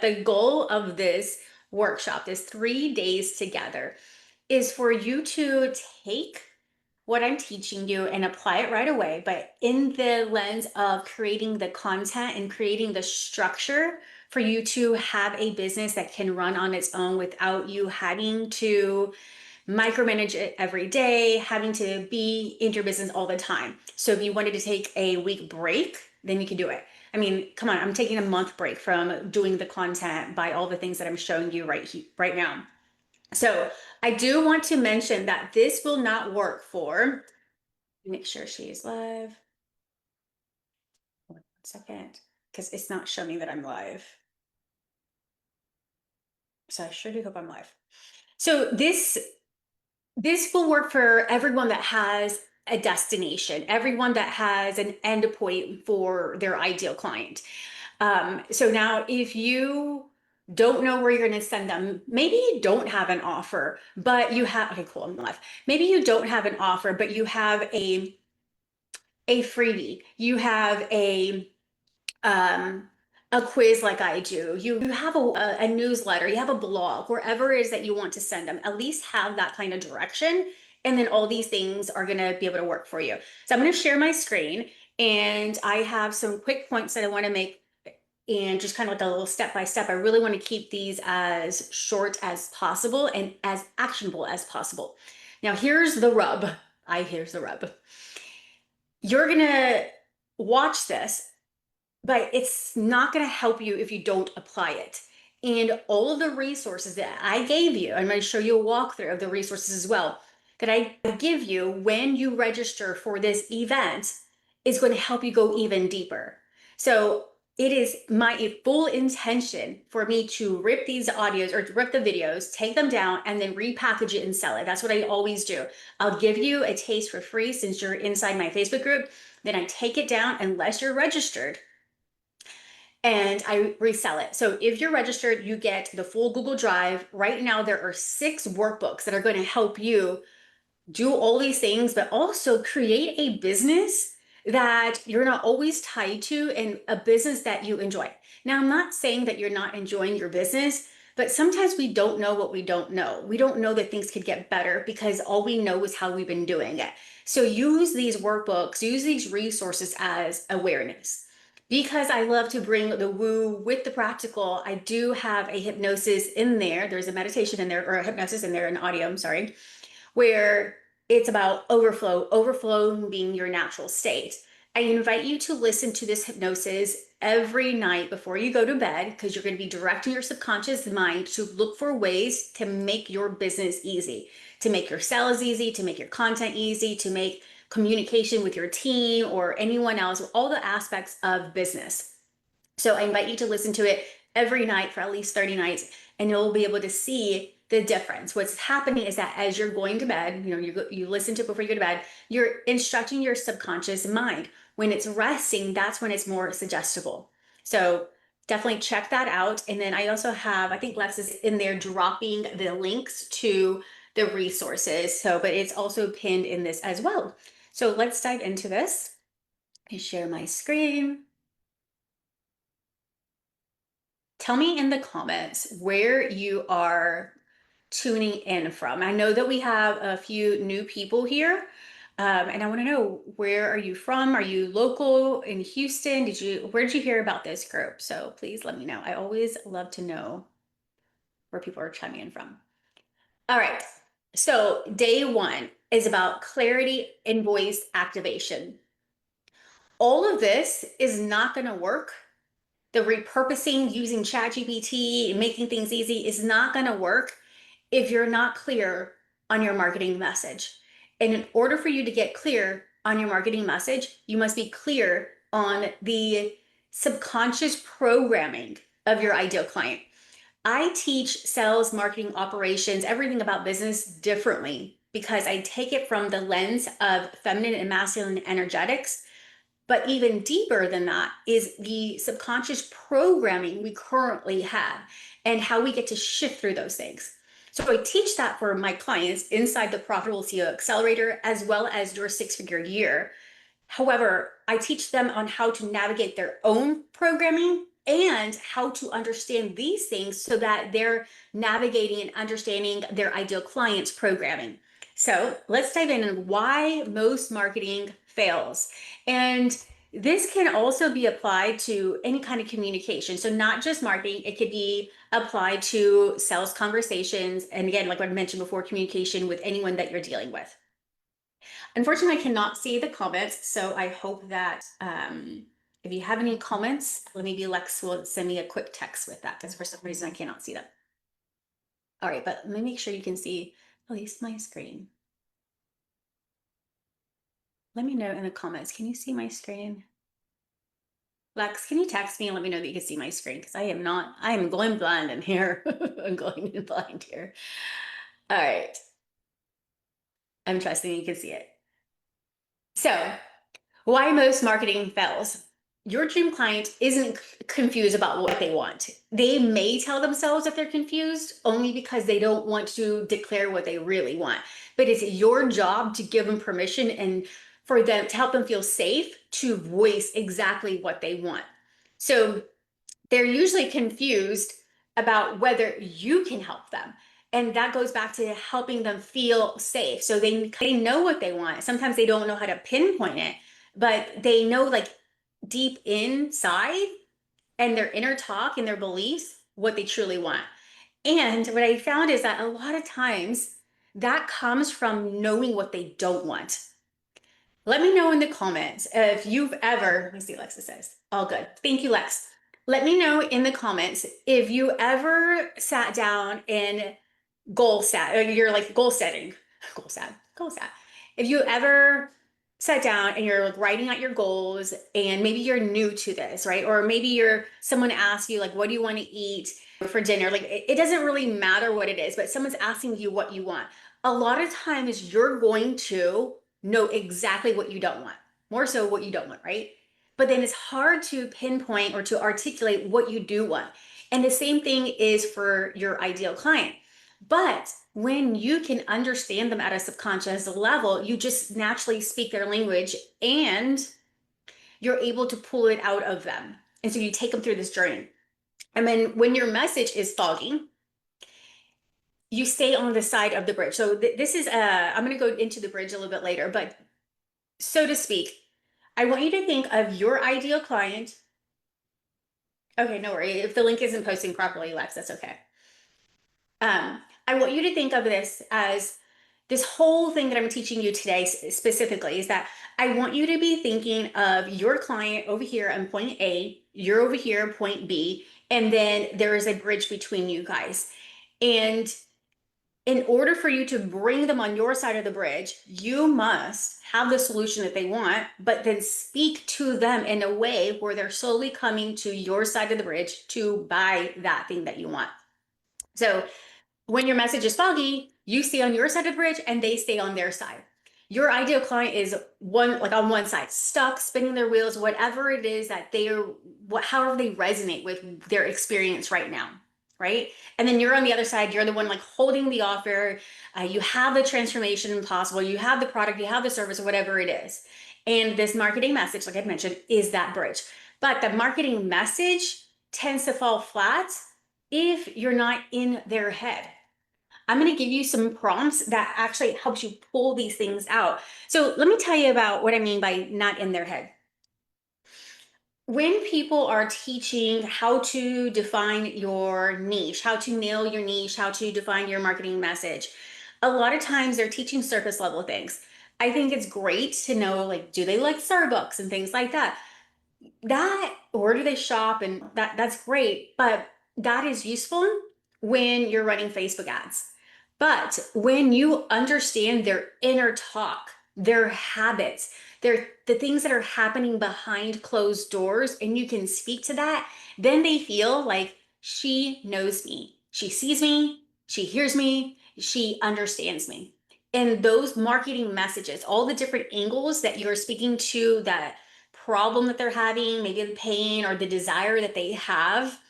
The goal of this workshop, this 3 days together, is for you to take what I'm teaching you and apply it right away, but in the lens of creating the content and creating the structure for you to have a business that can run on its own without you having to micromanage it every day, having to be in your business all the time. So if you wanted to take a week break, then you can do it. I mean, come on, I'm taking a month break from doing the content by all the things that I'm showing you right now. So I do want to mention that this will not work for, make sure she is live. One second, because it's not showing me that I'm live. So I sure do hope I'm live. So this will work for everyone that has a destination, everyone that has an endpoint for their ideal client. So now if you don't know where you're going to send them, maybe you don't have an offer, but you have, okay, cool, I'm live. Maybe you don't have an offer, but you have a freebie, you have um, a quiz like I do, you have a newsletter, you have a blog, wherever it is that you want to send them, at least have that kind of direction. And then all these things are going to be able to work for you. So I'm going to share my screen and I have some quick points that I want to make and just kind of like a little step by step. I really want to keep these as short as possible and as actionable as possible. Now, here's the rub. Here's the rub. You're going to watch this, but it's not going to help you if you don't apply it. And all of the resources that I gave you, I'm going to show you a walkthrough of the resources as well, that I give you when you register for this event is going to help you go even deeper. So it is my full intention for me to rip these audios or rip the videos, take them down, and then repackage it and sell it. That's what I always do. I'll give you a taste for free since you're inside my Facebook group. Then I take it down unless you're registered and I resell it. So if you're registered, you get the full Google Drive. Right now, there are 6 workbooks that are going to help you do all these things, but also create a business that you're not always tied to and a business that you enjoy. Now, I'm not saying that you're not enjoying your business, but sometimes we don't know what we don't know. We don't know that things could get better because all we know is how we've been doing it. So use these workbooks, use these resources as awareness. Because I love to bring the woo with the practical, I do have a hypnosis in there. There's a meditation in there, or a hypnosis in there, an audio, I'm sorry, where it's about overflow being your natural state. I invite you to listen to this hypnosis every night before you go to bed because you're going to be directing your subconscious mind to look for ways to make your business easy, to make your sales easy, to make your content easy, to make communication with your team or anyone else, all the aspects of business. So I invite you to listen to it every night for at least 30 nights, and you'll be able to see the difference. What's happening is that as you're going to bed, you listen to it before you go to bed, you're instructing your subconscious mind. When it's resting, that's when it's more suggestible. So definitely check that out. And then I also have, I think Lex is in there dropping the links to the resources. So, but it's also pinned in this as well. So let's dive into this. I share my screen. Tell me in the comments where you are tuning in from. I know that we have a few new people here, and I want to know, where are you from? Are you local in Houston? Where did you hear about this group? So please let me know. I always love to know where people are chiming in from. All right. So day 1 is about clarity and voice activation. All of this is not going to work. The repurposing using ChatGPT and making things easy is not going to work if you're not clear on your marketing message. And in order for you to get clear on your marketing message, you must be clear on the subconscious programming of your ideal client. I teach sales, marketing, operations, everything about business differently because I take it from the lens of feminine and masculine energetics. But even deeper than that is the subconscious programming we currently have and how we get to shift through those things. So I teach that for my clients inside the Profitable CEO Accelerator, as well as your 6-figure year. However, I teach them on how to navigate their own programming and how to understand these things so that they're navigating and understanding their ideal client's programming. So let's dive in on why most marketing fails. And this can also be applied to any kind of communication. So not just marketing, it could be applied to sales conversations. And again, like I mentioned before, communication with anyone that you're dealing with. Unfortunately, I cannot see the comments, so I hope that if you have any comments, maybe Lex will send me a quick text with that, because for some reason I cannot see them. All right, but let me make sure you can see at least my screen. Let me know in the comments. Can you see my screen? Lex, can you text me and let me know that you can see my screen? Because I am going blind in here. I'm going blind here. All right. I'm trusting you can see it. So, why most marketing fails? Your dream client isn't confused about what they want. They may tell themselves that they're confused only because they don't want to declare what they really want. But it's your job to give them permission and for them to help them feel safe to voice exactly what they want. So they're usually confused about whether you can help them. And that goes back to helping them feel safe. So they know what they want. Sometimes they don't know how to pinpoint it, but they know like deep inside and their inner talk and their beliefs what they truly want. And what I found is that a lot of times that comes from knowing what they don't want. Let me know in the comments if you've ever, let me see, Lexa says, all good. Thank you, Lex. Let me know in the comments if you ever sat down and goal set, or you're like goal set. If you ever sat down and you're like writing out your goals and maybe you're new to this, right? Or maybe someone asks you like, what do you want to eat for dinner? Like it doesn't really matter what it is, but someone's asking you what you want. A lot of times you're going to know exactly what you don't want, more so what you don't want, right? But then it's hard to pinpoint or to articulate what you do want. And the same thing is for your ideal client. But when you can understand them at a subconscious level, you just naturally speak their language and you're able to pull it out of them. And so you take them through this journey. And then when your message is foggy, you stay on the side of the bridge. So this is, I'm going to go into the bridge a little bit later, but so to speak, I want you to think of your ideal client. Okay, no worry. If the link isn't posting properly, Lex, that's okay. I want you to think of this as this whole thing that I'm teaching you today specifically is that I want you to be thinking of your client over here on point A, you're over here, point B, and then there is a bridge between you guys. And in order for you to bring them on your side of the bridge, you must have the solution that they want, but then speak to them in a way where they're slowly coming to your side of the bridge to buy that thing that you want. So when your message is foggy, you stay on your side of the bridge and they stay on their side. Your ideal client is on one side, stuck, spinning their wheels, whatever it is that however they resonate with their experience right now, right? And then you're on the other side, you're the one like holding the offer. You have the transformation possible, you have the product, you have the service, or whatever it is. And this marketing message, like I mentioned, is that bridge. But the marketing message tends to fall flat if you're not in their head. I'm going to give you some prompts that actually helps you pull these things out. So let me tell you about what I mean by not in their head. When people are teaching how to define your niche, how to nail your niche, how to define your marketing message, a lot of times they're teaching surface level things. I think it's great to know, like, do they like Starbucks and things like that? Where do they shop, and that's great, but that is useful when you're running Facebook ads. But when you understand their inner talk, their habits, the things that are happening behind closed doors, and you can speak to that, then they feel like she knows me, she sees me, she hears me, she understands me. And those marketing messages, all the different angles that you're speaking to, that problem that they're having, maybe the pain or the desire that they have,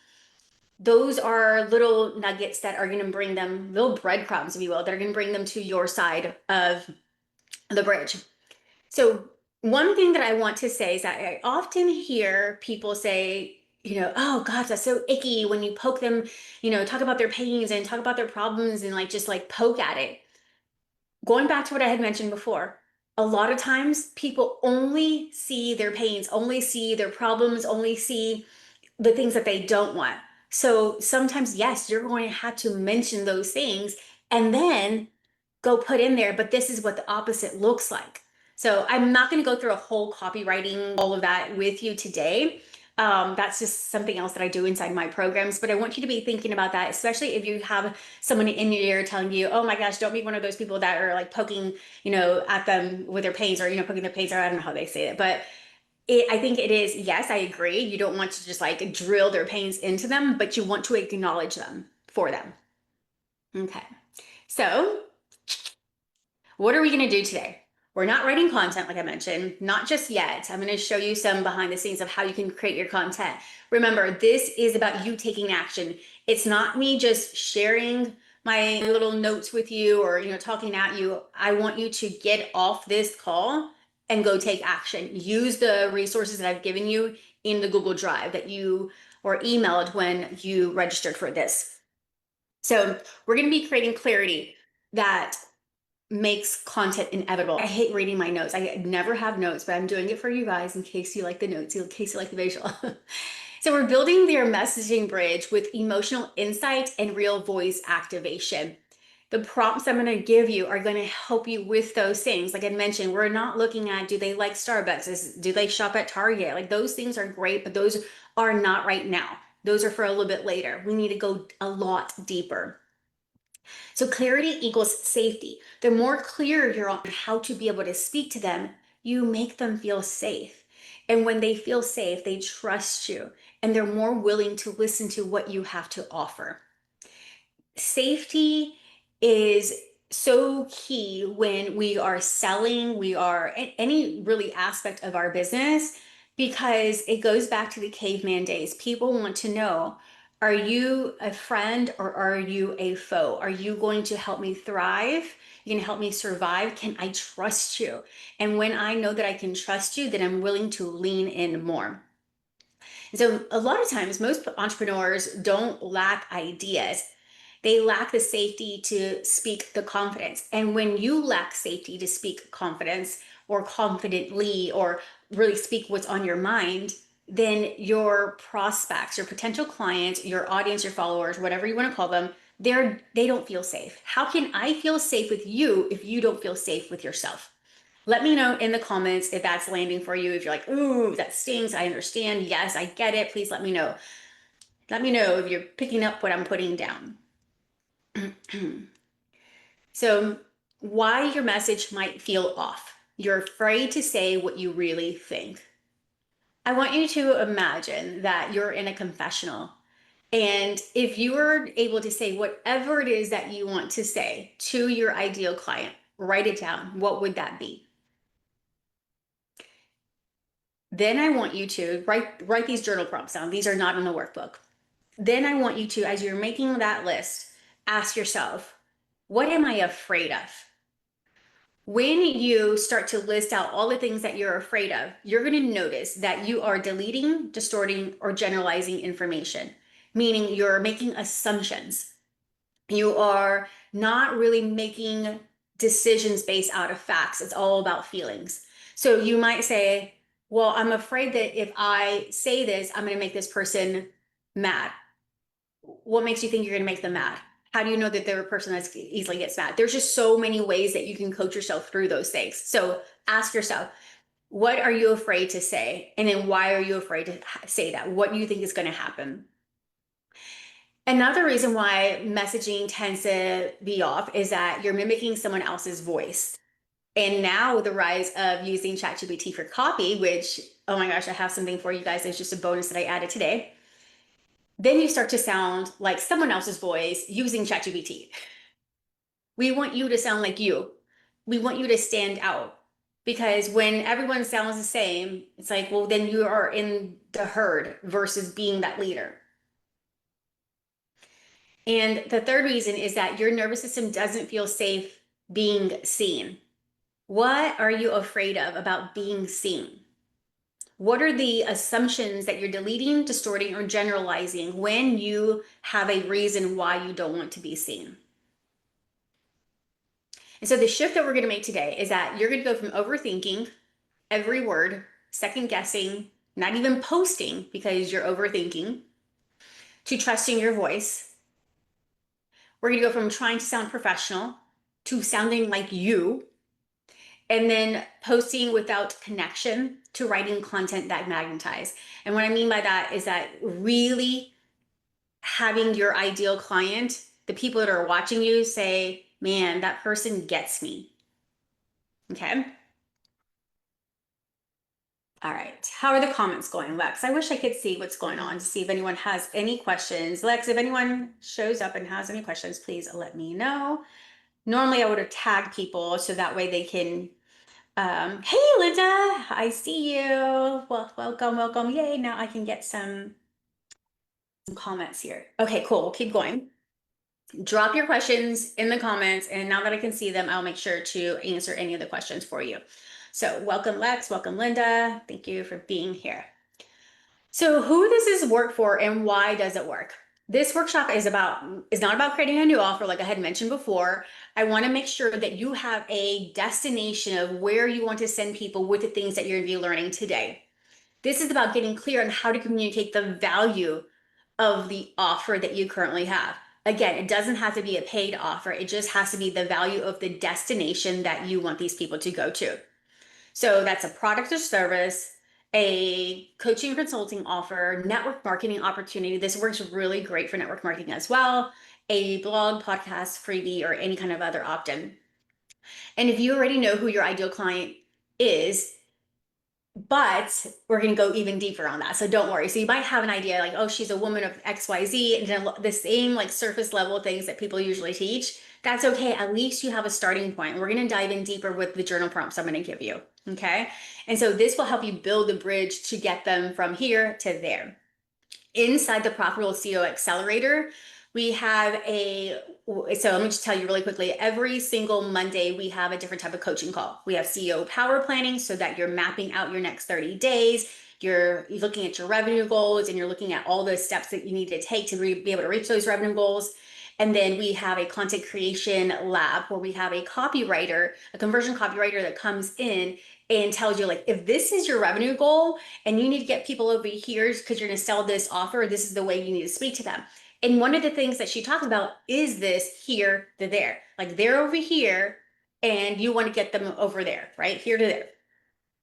those are little nuggets that are going to bring them, little breadcrumbs, if you will, that are going to bring them to your side of the bridge. So one thing that I want to say is that I often hear people say, oh gosh, that's so icky when you poke them, talk about their pains and talk about their problems and like just like poke at it. Going back to what I had mentioned before, a lot of times people only see their pains, only see their problems, only see the things that they don't want. So sometimes, yes, you're going to have to mention those things and then go put in there, but this is what the opposite looks like. So I'm not going to go through a whole copywriting, all of that with you today. That's just something else that I do inside my programs. But I want you to be thinking about that, especially if you have someone in your ear telling you, oh my gosh, don't be one of those people that are like poking, at them with their pains or, poking their pains, or I don't know how they say it. But I think it is, yes, I agree. You don't want to just like drill their pains into them, but you want to acknowledge them for them. Okay. So what are we going to do today? We're not writing content, like I mentioned, not just yet. I'm going to show you some behind the scenes of how you can create your content. Remember, this is about you taking action. It's not me just sharing my little notes with you or, talking at you. I want you to get off this call and go take action. Use the resources that I've given you in the Google Drive that you or emailed when you registered for this. So we're going to be creating clarity that makes content inevitable. I hate reading my notes. I never have notes, but I'm doing it for you guys in case you like the notes, in case you like the visual. So we're building their messaging bridge with emotional insight and real voice activation. The prompts I'm going to give you are going to help you with those things. Like I mentioned, we're not looking at, do they like Starbucks? Do they shop at Target? Like those things are great, but those are not right now. Those are for a little bit later. We need to go a lot deeper. So clarity equals safety. The more clear you're on how to be able to speak to them, you make them feel safe. And when they feel safe, they trust you and they're more willing to listen to what you have to offer. Safety is so key when we are selling, we are any really aspect of our business, because it goes back to the caveman days. People want to know, are you a friend or are you a foe? Are you going to help me thrive? You can help me survive? Can I trust you? And when I know that I can trust you, then I'm willing to lean in more. So a lot of times, most entrepreneurs don't lack ideas. They lack the safety to speak the confidence. And when you lack safety to speak confidence or confidently or really speak what's on your mind, then your prospects, your potential clients, your audience, your followers, whatever you want to call them, they don't feel safe. How can I feel safe with you if you don't feel safe with yourself? Let me know in the comments if that's landing for you. If you're like, ooh, that stings, I understand. Yes, I get it. Please let me know. Let me know if you're picking up what I'm putting down. So, why your message might feel off. You're afraid to say what you really think. I want you to imagine that you're in a confessional. And if you were able to say whatever it is that you want to say to your ideal client, write it down. What would that be? Then I want you to write these journal prompts down. These are not in the workbook. Then I want you to, as you're making that list, ask yourself, what am I afraid of? When you start to list out all the things that you're afraid of, you're going to notice that you are deleting, distorting, or generalizing information, meaning you're making assumptions. You are not really making decisions based out of facts. It's all about feelings. So you might say, well, I'm afraid that if I say this, I'm going to make this person mad. What makes you think you're going to make them mad? How do you know that they're a person that easily gets mad? There's just so many ways that you can coach yourself through those things. So ask yourself, what are you afraid to say? And then why are you afraid to say that? What do you think is going to happen? Another reason why messaging tends to be off is that you're mimicking someone else's voice. And now with the rise of using ChatGPT for copy, which, oh my gosh, I have something for you guys. It's just a bonus that I added today. Then you start to sound like someone else's voice using ChatGPT. We want you to sound like you. We want you to stand out. Because when everyone sounds the same, it's like, well, then you are in the herd versus being that leader. And the third reason is that your nervous system doesn't feel safe being seen. What are you afraid of about being seen? What are the assumptions that you're deleting, distorting, or generalizing when you have a reason why you don't want to be seen? And so the shift that we're going to make today is that you're going to go from overthinking every word, second guessing, not even posting because you're overthinking, to trusting your voice. We're going to go from trying to sound professional to sounding like you, and then posting without connection to writing content that magnetize. And what I mean by that is that really having your ideal client, the people that are watching you, say, man, that person gets me. Okay. All right. How are the comments going, Lex? I wish I could see what's going on to see if anyone has any questions. Lex, if anyone shows up and has any questions, please let me know. Normally, I would have tagged people so that way they can. Hey, Linda, I see you. Well, welcome, welcome. Yay, now I can get some comments here. Okay, cool. We'll keep going. Drop your questions in the comments, and now that I can see them, I'll make sure to answer any of the questions for you. So welcome, Lex. Welcome, Linda. Thank you for being here. So who does this work for and why does it work? This workshop is not about creating a new offer like I had mentioned before. I want to make sure that you have a destination of where you want to send people with the things that you're going to be learning today. This is about getting clear on how to communicate the value of the offer that you currently have. Again, it doesn't have to be a paid offer. It just has to be the value of the destination that you want these people to go to. So that's a product or service, a coaching consulting offer, network marketing opportunity. This works really great for network marketing as well, a blog, podcast, freebie, or any kind of other opt-in. And if you already know who your ideal client is, but we're going to go even deeper on that. So don't worry. So you might have an idea like, oh, she's a woman of XYZ, and the same like surface level things that people usually teach. That's okay. At least you have a starting point. We're going to dive in deeper with the journal prompts I'm going to give you. Okay. And so this will help you build the bridge to get them from here to there. Inside the Profitable CEO Accelerator, we have so let me just tell you really quickly, every single Monday, we have a different type of coaching call. We have CEO power planning so that you're mapping out your next 30 days. You're looking at your revenue goals and you're looking at all the steps that you need to take to be able to reach those revenue goals. And then we have a content creation lab where we have a copywriter, a conversion copywriter that comes in and tells you like, if this is your revenue goal and you need to get people over here because you're going to sell this offer, this is the way you need to speak to them. And one of the things that she talks about is this here to there, like they're over here and you want to get them over there, right? Here to there.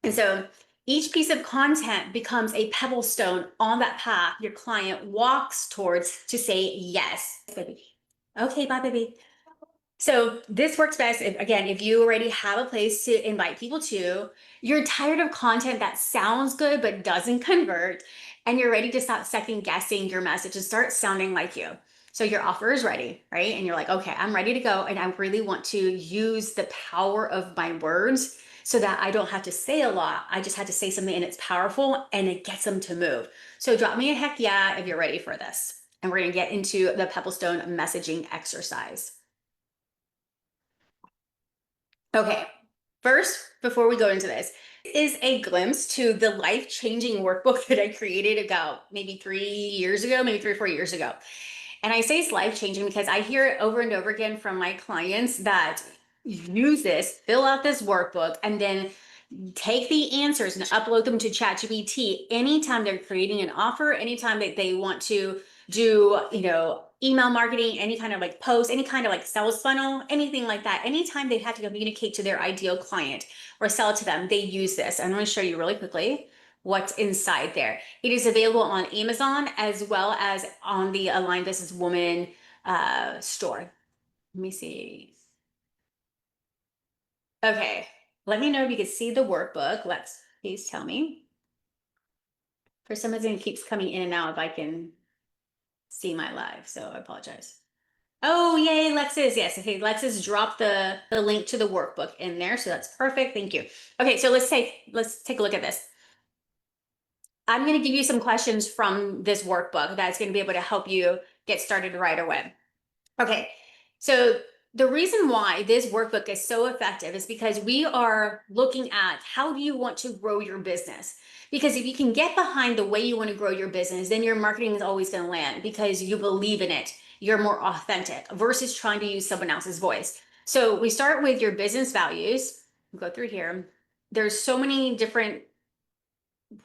And so each piece of content becomes a pebble stone on that path your client walks towards to say yes, baby. Okay, bye, baby. So this works best if you already have a place to invite people to, you're tired of content that sounds good but doesn't convert, and you're ready to stop second guessing your message and start sounding like you. So your offer is ready, right? And you're like, okay, I'm ready to go. And I really want to use the power of my words so that I don't have to say a lot. I just have to say something and it's powerful and it gets them to move. So drop me a heck yeah if you're ready for this. And we're going to get into the Pebblestone messaging exercise. Okay, first, before we go into this, is a glimpse to the life-changing workbook that I created about maybe 3 years ago, maybe 3 or 4 years ago. And I say it's life-changing because I hear it over and over again from my clients that use this, fill out this workbook, and then take the answers and upload them to ChatGPT anytime they're creating an offer, anytime that they want to do, email marketing, any kind of like post, any kind of like sales funnel, anything like that. Anytime they have to communicate to their ideal client or sell to them, they use this. I'm going to show you really quickly what's inside there. It is available on Amazon as well as on the Aligned Business Woman store. Let me see. Okay, let me know if you can see the workbook. Please tell me. For some reason, it keeps coming in and out if I can see my live, so I apologize. Oh, yay, Lexus. Yes, okay, Lexus dropped the link to the workbook in there, so that's perfect. Thank you. Okay, so let's take a look at this. I'm going to give you some questions from this workbook that's going to be able to help you get started right away. Okay, so The reason why this workbook is so effective is because we are looking at how do you want to grow your business? Because if you can get behind the way you want to grow your business, then your marketing is always going to land because you believe in it. You're more authentic versus trying to use someone else's voice. So we start with your business values. We'll go through here. There's so many different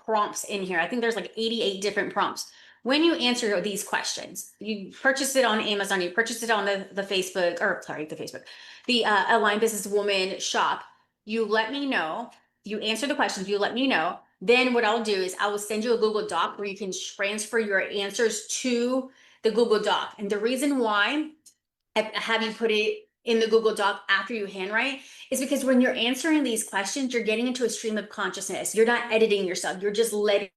prompts in here. I think there's like 88 different prompts. When you answer these questions, you purchased it on Amazon, you purchased it on the Facebook, or sorry, the Facebook, the Aligned Businesswoman shop, you let me know, you answer the questions, you let me know. Then what I'll do is I will send you a Google Doc where you can transfer your answers to the Google Doc. And the reason why I have you put it in the Google Doc after you handwrite is because when you're answering these questions, you're getting into a stream of consciousness. You're not editing yourself, you're just letting,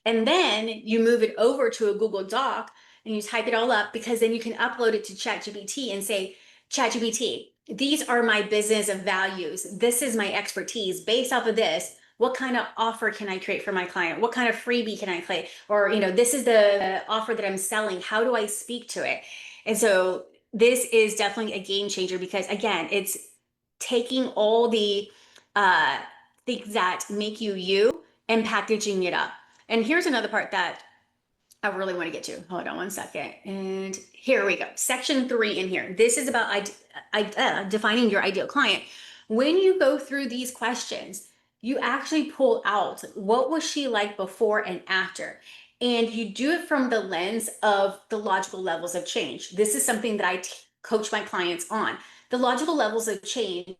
and then you move it over to a Google Doc and you type it all up because then you can upload it to ChatGPT and say, ChatGPT, these are my business of values. This is my expertise. Based off of this, what kind of offer can I create for my client? What kind of freebie can I create? Or, this is the offer that I'm selling. How do I speak to it? And so this is definitely a game changer because again, it's taking all the uh, things that make you you and packaging it up. And here's another part that I really want to get to. Hold on one second. And here we go. Section 3 in here. This is about defining your ideal client. When you go through these questions, you actually pull out what was she like before and after. And you do it from the lens of the logical levels of change. This is something that I coach my clients on. The logical levels of change,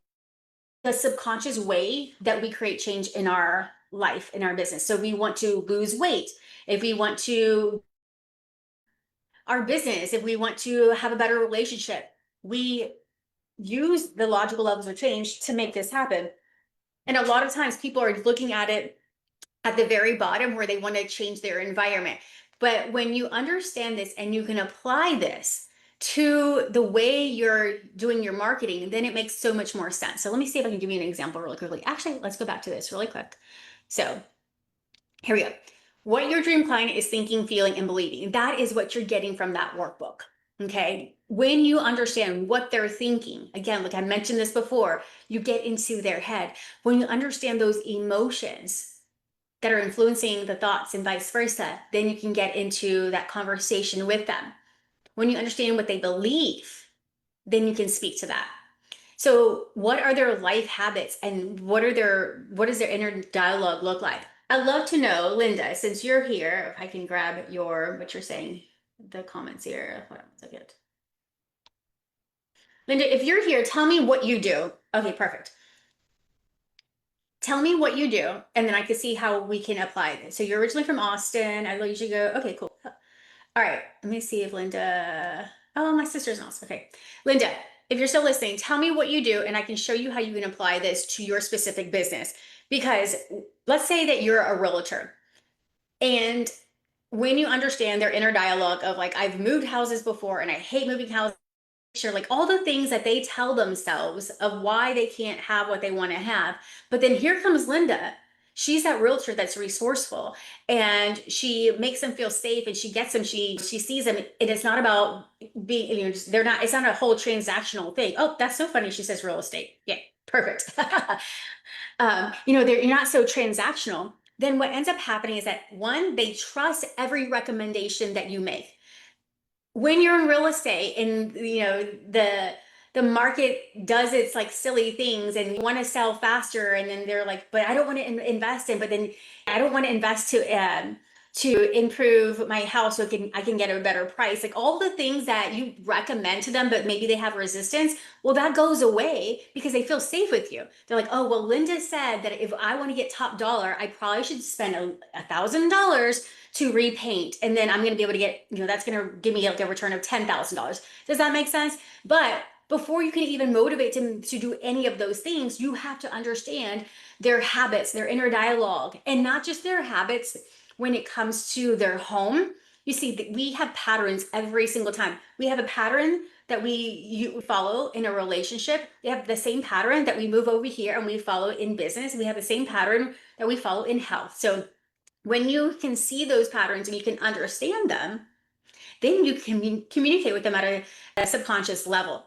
the subconscious way that we create change in our life, in our business. So we want to lose weight. If we want to, our business, if we want to have a better relationship, we use the logical levels of change to make this happen. And a lot of times people are looking at it at the very bottom where they want to change their environment. But when you understand this and you can apply this to the way you're doing your marketing, then it makes so much more sense. So let me see if I can give you an example really quickly. Actually, let's go back to this really quick. So here we go. What your dream client is thinking, feeling, and believing. That is what you're getting from that workbook. Okay. When you understand what they're thinking, again, like I mentioned this before, you get into their head. When you understand those emotions that are influencing the thoughts and vice versa, then you can get into that conversation with them. When you understand what they believe, then you can speak to that. So what are their life habits and what does their inner dialogue look like? I'd love to know, Linda, since you're here, if I can grab what you're saying, the comments here. Hold on a second. Linda, if you're here, tell me what you do. Okay, perfect. Tell me what you do, and then I can see how we can apply this. So you're originally from Austin. I usually go, okay, cool. All right, let me see if Linda, oh, my sister's in Austin. Okay, Linda, if you're still listening, tell me what you do, and I can show you how you can apply this to your specific business. Because let's say that you're a realtor, and when you understand their inner dialogue of like, I've moved houses before and I hate moving houses, sure, like all the things that they tell themselves of why they can't have what they want to have. But then here comes Linda. She's that realtor that's resourceful and she makes them feel safe and she gets them, she sees them. And it's not about being, they're not, it's not a whole transactional thing. Oh, that's so funny. She says real estate. Yeah, perfect. You're not so transactional. Then what ends up happening is that one, they trust every recommendation that you make. When you're in real estate and the market does its like silly things and you want to sell faster and then they're like, but I don't want to invest in, but then I don't want to invest to improve my house so I can get a better price. Like all the things that you recommend to them, but maybe they have resistance. Well, that goes away because they feel safe with you. They're like, oh, well, Linda said that if I want to get top dollar, I probably should spend $1,000 to repaint. And then I'm going to be able to get, that's going to give me like a return of $10,000. Does that make sense? But before you can even motivate them to do any of those things, you have to understand their habits, their inner dialogue, and not just their habits when it comes to their home. You see, we have patterns every single time. We have a pattern that you follow in a relationship. We have the same pattern that we move over here and we follow in business. We have the same pattern that we follow in health. So when you can see those patterns and you can understand them, then you can communicate with them at a subconscious level.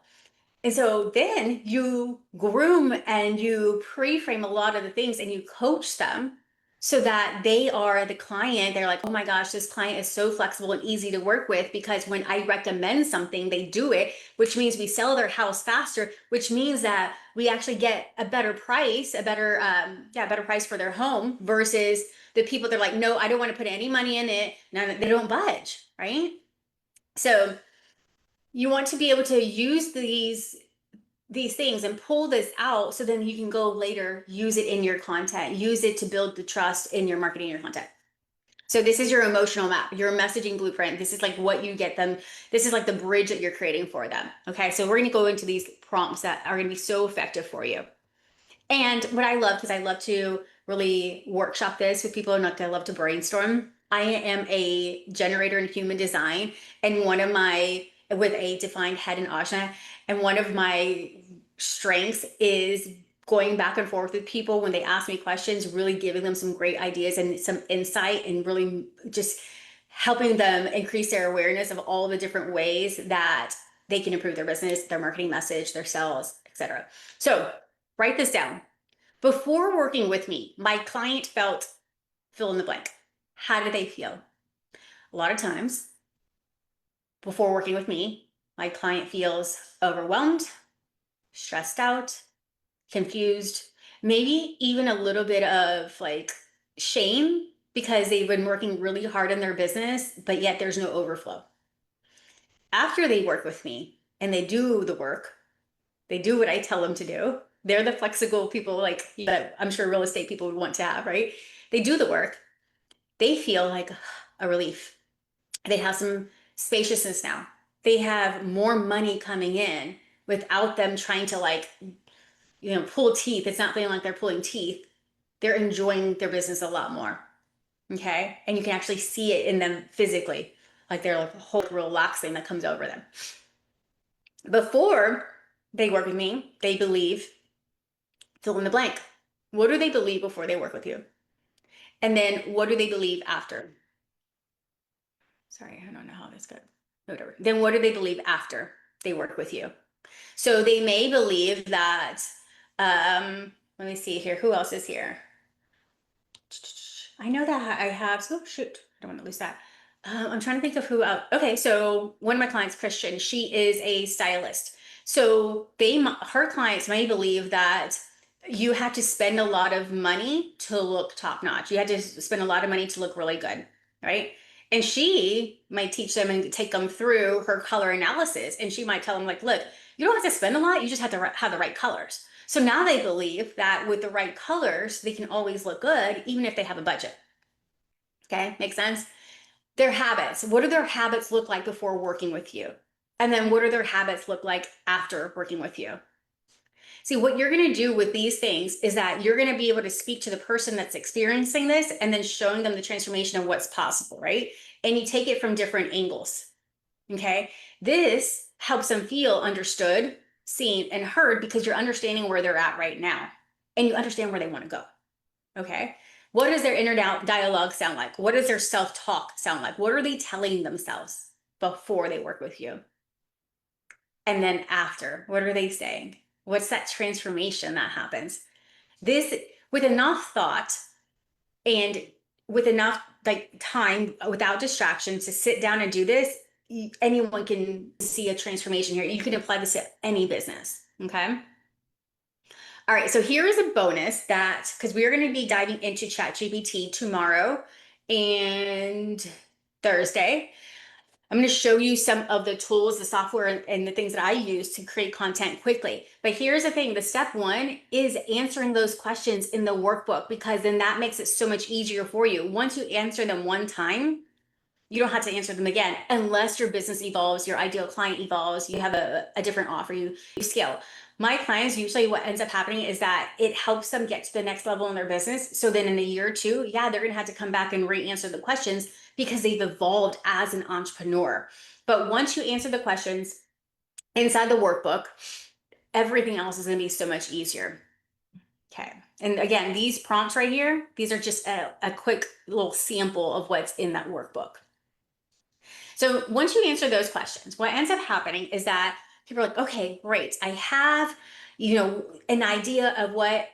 And so then you groom and you pre-frame a lot of the things and you coach them so that they are the client. They're like, oh my gosh, this client is so flexible and easy to work with because when I recommend something, they do it, which means we sell their house faster, which means that we actually get a better price, better price for their home versus the people that are like, no, I don't want to put any money in it. No, they don't budge, right? So you want to be able to use these things and pull this out so then you can go later use it in your content, use it to build the trust in your marketing, your content. So this is your emotional map, your messaging blueprint. This is like what you get them. This is like the bridge that you're creating for them. Okay, so we're going to go into these prompts that are going to be so effective for you. And what I love, because I love to really workshop this with people and like I love to brainstorm. I am a generator in human design, and one of my with a defined head in Ajna, and one of my strengths is going back and forth with people when they ask me questions, really giving them some great ideas and some insight, and really just helping them increase their awareness of all the different ways that they can improve their business, their marketing message, their sales, etc. So write this down. Before working with me, my client felt fill in the blank. How did they feel? A lot of times, before working with me, my client feels overwhelmed, stressed out, confused, maybe even a little bit of like shame because they've been working really hard in their business, but yet there's no overflow. After they work with me and they do the work, they do what I tell them to do. They're the flexible people like that I'm sure real estate people would want to have, right? They do the work. They feel like a relief. They have some spaciousness now. They have more money coming in without them trying to like, pull teeth. It's not feeling like they're pulling teeth. They're enjoying their business a lot more. Okay. And you can actually see it in them physically. Like they're like a whole relaxing that comes over them. Before they work with me, they believe fill in the blank. What do they believe before they work with you? And then what do they believe after? Sorry, I don't know how this goes. Whatever. Then what do they believe after they work with you? So they may believe that, let me see here. Who else is here? I know that I have, oh shoot, I don't want to lose that. I'm trying to think of who else. Okay, so one of my clients, Christian, she is a stylist. So her clients may believe that you have to spend a lot of money to look top notch. You had to spend a lot of money to look really good, right? And she might teach them and take them through her color analysis. And she might tell them like, look, you don't have to spend a lot. You just have to have the right colors. So now they believe that with the right colors, they can always look good, even if they have a budget. Okay, makes sense? Their habits. What do their habits look like before working with you? And then what do their habits look like after working with you? See, what you're going to do with these things is that you're going to be able to speak to the person that's experiencing this and then showing them the transformation of what's possible, right? And you take it from different angles. Okay. This helps them feel understood, seen, and heard because you're understanding where they're at right now and you understand where they want to go. Okay. What does their inner dialogue sound like? What does their self talk sound like? What are they telling themselves before they work with you? And then after, what are they saying? What's that transformation that happens? This, with enough thought and with enough like time without distractions to sit down and do this, anyone can see a transformation here. You can apply this to any business. Okay. All right. So here is a bonus that because we are going to be diving into ChatGPT tomorrow and Thursday. I'm going to show you some of the tools, the software, and the things that I use to create content quickly. But here's the thing, the step one is answering those questions in the workbook because then that makes it so much easier for you. Once you answer them one time, you don't have to answer them again unless your business evolves, your ideal client evolves, you have a different offer, you scale. My clients, usually what ends up happening is that it helps them get to the next level in their business. So then in a year or two, yeah, they're going to have to come back and re-answer the questions because they've evolved as an entrepreneur. But once you answer the questions inside the workbook, everything else is going to be so much easier. Okay. And again, these prompts right here, these are just a quick little sample of what's in that workbook. So once you answer those questions, what ends up happening is that people are like, okay, great. I have, an idea of what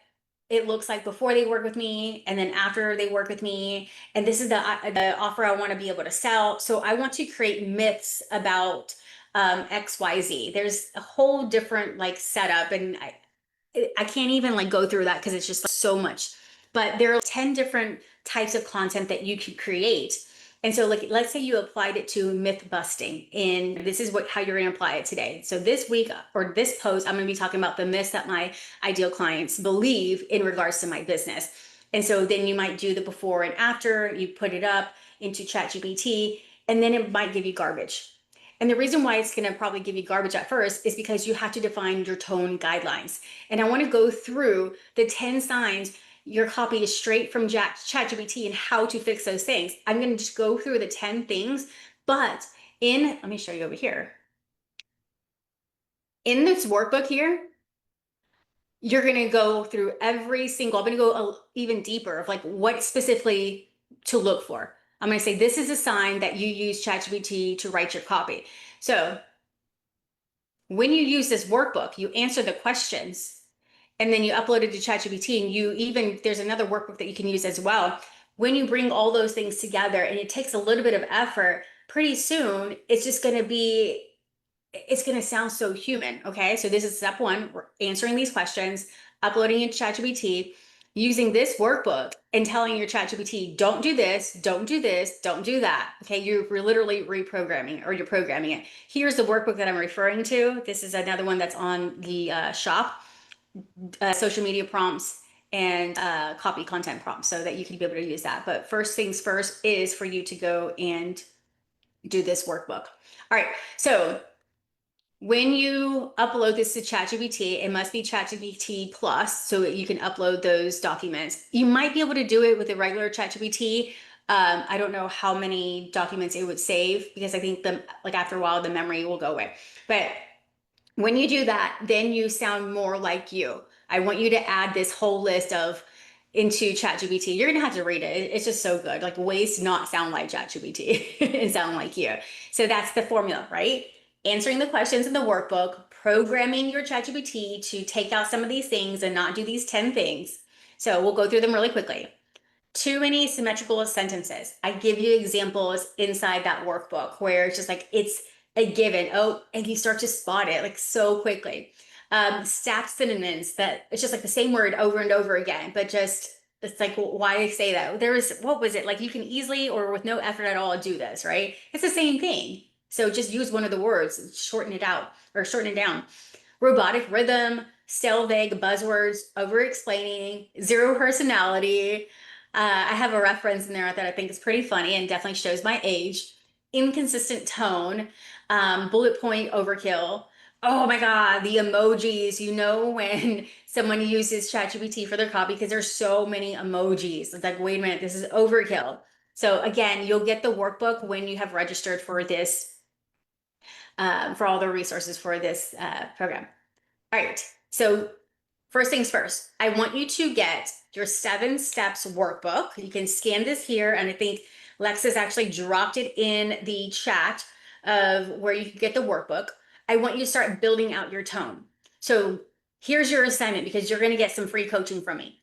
it looks like before they work with me and then after they work with me. And this is the offer I want to be able to sell. So I want to create myths about XYZ. There's a whole different like setup, and I can't even like go through that because it's just like, so much. But there are 10 different types of content that you can create. And so like let's say you applied it to myth busting, and this is what how you're going to apply it today. So this week or this post, I'm going to be talking about the myths that my ideal clients believe in regards to my business. And so then you might do the before and after, you put it up into ChatGPT, and then it might give you garbage. And the reason why it's going to probably give you garbage at first is because you have to define your tone guidelines. And I want to go through the 10 signs your copy is straight from ChatGPT and how to fix those things. I'm going to just go through the 10 things, but let me show you over here. In this workbook here, you're going to go through every single, I'm going to go even deeper of like what specifically to look for. I'm going to say, this is a sign that you use ChatGPT to write your copy. So when you use this workbook, you answer the questions and then you upload it to ChatGPT, and there's another workbook that you can use as well. When you bring all those things together and it takes a little bit of effort, pretty soon it's just going to be, it's going to sound so human. Okay. So this is step one. We're answering these questions, uploading it to ChatGPT, using this workbook and telling your ChatGPT, don't do this, don't do this, don't do that. Okay. You're literally reprogramming or you're programming it. Here's the workbook that I'm referring to. This is another one that's on the shop, social media prompts and copy content prompts so that you can be able to use that. But first things first is for you to go and do this workbook. All right. So when you upload this to ChatGPT, it must be ChatGPT Plus so that you can upload those documents. You might be able to do it with a regular ChatGPT. I don't know how many documents it would save because I think like after a while the memory will go away. But when you do that, then you sound more like you. I want you to add this whole list into ChatGPT. You're gonna have to read it. It's just so good. Like ways to not sound like ChatGPT and sound like you. So that's the formula, right? Answering the questions in the workbook, programming your ChatGPT to take out some of these things and not do these 10 things. So we'll go through them really quickly. Too many symmetrical sentences. I give you examples inside that workbook where it's just like it's a given. Oh, and you start to spot it like so quickly. Stacked synonyms that it's just like the same word over and over again, but just it's like why say that? What was it? Like you can easily or with no effort at all do this, right? It's the same thing. So just use one of the words, shorten it out or shorten it down. Robotic rhythm, stale vague buzzwords, over explaining, zero personality. I have a reference in there that I think is pretty funny and definitely shows my age. Inconsistent tone, bullet point overkill. Oh my God, the emojis. You know when someone uses ChatGPT for their copy because there's so many emojis. It's like, wait a minute, this is overkill. So again, you'll get the workbook when you have registered for this, for all the resources for this program. All right, so first things first, I want you to get your 7 steps workbook. You can scan this here, and I think Lex has actually dropped it in the chat of where you can get the workbook. I want you to start building out your tone. So here's your assignment because you're going to get some free coaching from me.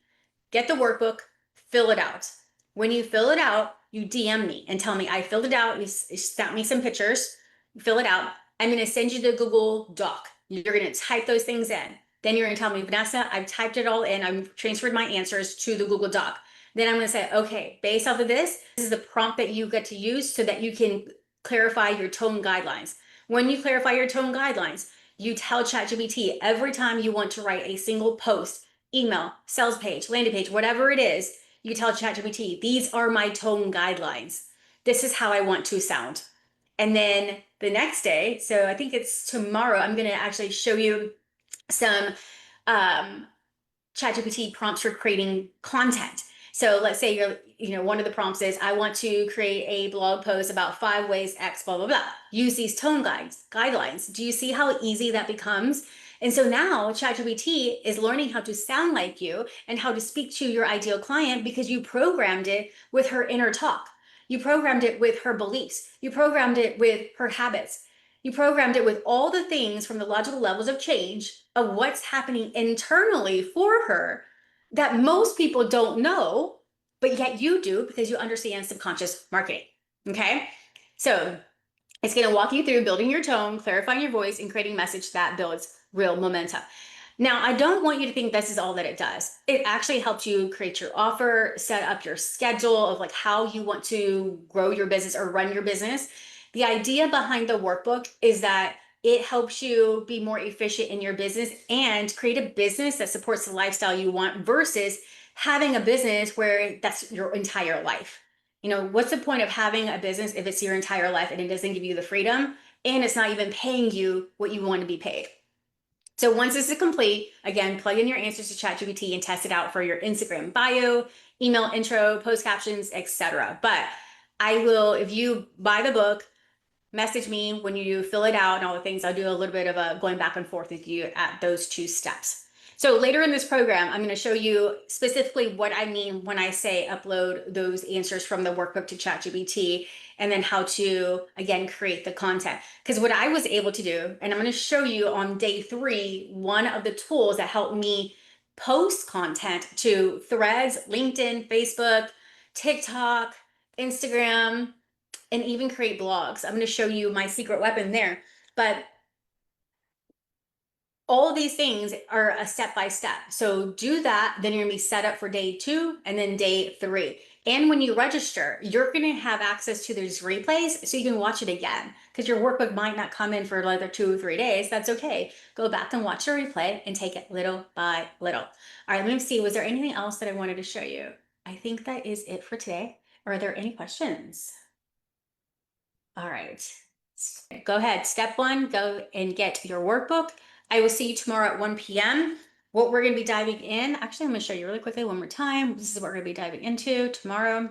Get the workbook, fill it out. When you fill it out, you DM me and tell me I filled it out. You snap me some pictures, fill it out. I'm going to send you the Google Doc. You're going to type those things in. Then you're going to tell me, Vanessa, I've typed it all in. I've transferred my answers to the Google Doc. Then I'm going to say, okay, based off of this is the prompt that you get to use so that you can clarify your tone guidelines. When you clarify your tone guidelines, you tell ChatGPT every time you want to write a single post, email, sales page, landing page, whatever it is, you tell ChatGPT, these are my tone guidelines. This is how I want to sound. And then the next day, so I think it's tomorrow, I'm going to actually show you some ChatGPT prompts for creating content. So let's say one of the prompts is, I want to create a blog post about 5 ways X, blah, blah, blah. Use these tone guidelines. Do you see how easy that becomes? And so now ChatGPT is learning how to sound like you and how to speak to your ideal client because you programmed it with her inner talk. You programmed it with her beliefs. You programmed it with her habits. You programmed it with all the things from the logical levels of change of what's happening internally for her that most people don't know, but yet you do because you understand subconscious marketing. Okay. So it's going to walk you through building your tone, clarifying your voice, and creating a message that builds real momentum. Now, I don't want you to think this is all that it does. It actually helps you create your offer, set up your schedule of like how you want to grow your business or run your business. The idea behind the workbook is that it helps you be more efficient in your business and create a business that supports the lifestyle you want versus having a business where that's your entire life. You know, what's the point of having a business if it's your entire life and it doesn't give you the freedom and it's not even paying you what you want to be paid? So once this is complete, again, plug in your answers to ChatGPT and test it out for your Instagram bio, email intro, post captions, etc. But I will, if you buy the book, message me when you fill it out and all the things. I'll do a little bit of a going back and forth with you at those two steps. So later in this program, I'm going to show you specifically what I mean when I say upload those answers from the workbook to ChatGPT, and then how to, again, create the content. Because what I was able to do, and I'm going to show you on day 3, one of the tools that helped me post content to Threads, LinkedIn, Facebook, TikTok, Instagram, and even create blogs. I'm going to show you my secret weapon there. But all of these things are a step by step. So do that, then you're going to be set up for day 2 and then day 3. And when you register, you're going to have access to these replays so you can watch it again, because your workbook might not come in for another 2 or 3 days. That's okay. Go back and watch the replay and take it little by little. All right, let me see. Was there anything else that I wanted to show you? I think that is it for today. Are there any questions? All right, go ahead. Step 1, go and get your workbook. I will see you tomorrow at 1 p.m. What we're going to be diving in, actually, I'm going to show you really quickly one more time. This is what we're going to be diving into tomorrow.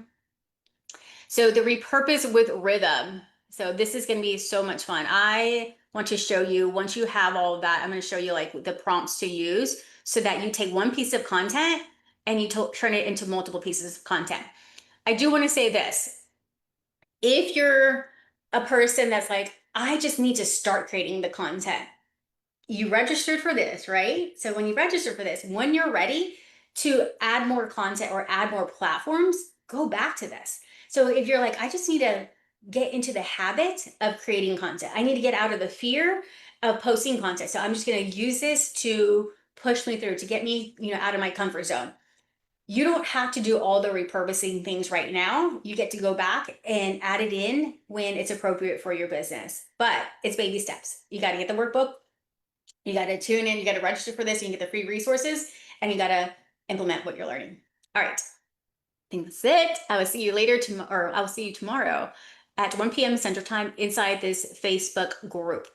So the repurpose with rhythm. So this is going to be so much fun. I want to show you, once you have all of that, I'm going to show you like the prompts to use so that you take one piece of content and you turn it into multiple pieces of content. I do want to say this. If you're a person that's like, I just need to start creating the content, you registered for this, right? So when you register for this, when you're ready to add more content or add more platforms, go back to this. So if you're like, I just need to get into the habit of creating content, I need to get out of the fear of posting content. So I'm just going to use this to push me through, to get me, out of my comfort zone. You don't have to do all the repurposing things right now. You get to go back and add it in when it's appropriate for your business. But it's baby steps. You got to get the workbook. You got to tune in. You got to register for this. You can get the free resources, and you got to implement what you're learning. All right. I think that's it. I will see you later I will see you tomorrow at 1 p.m. Central Time inside this Facebook group.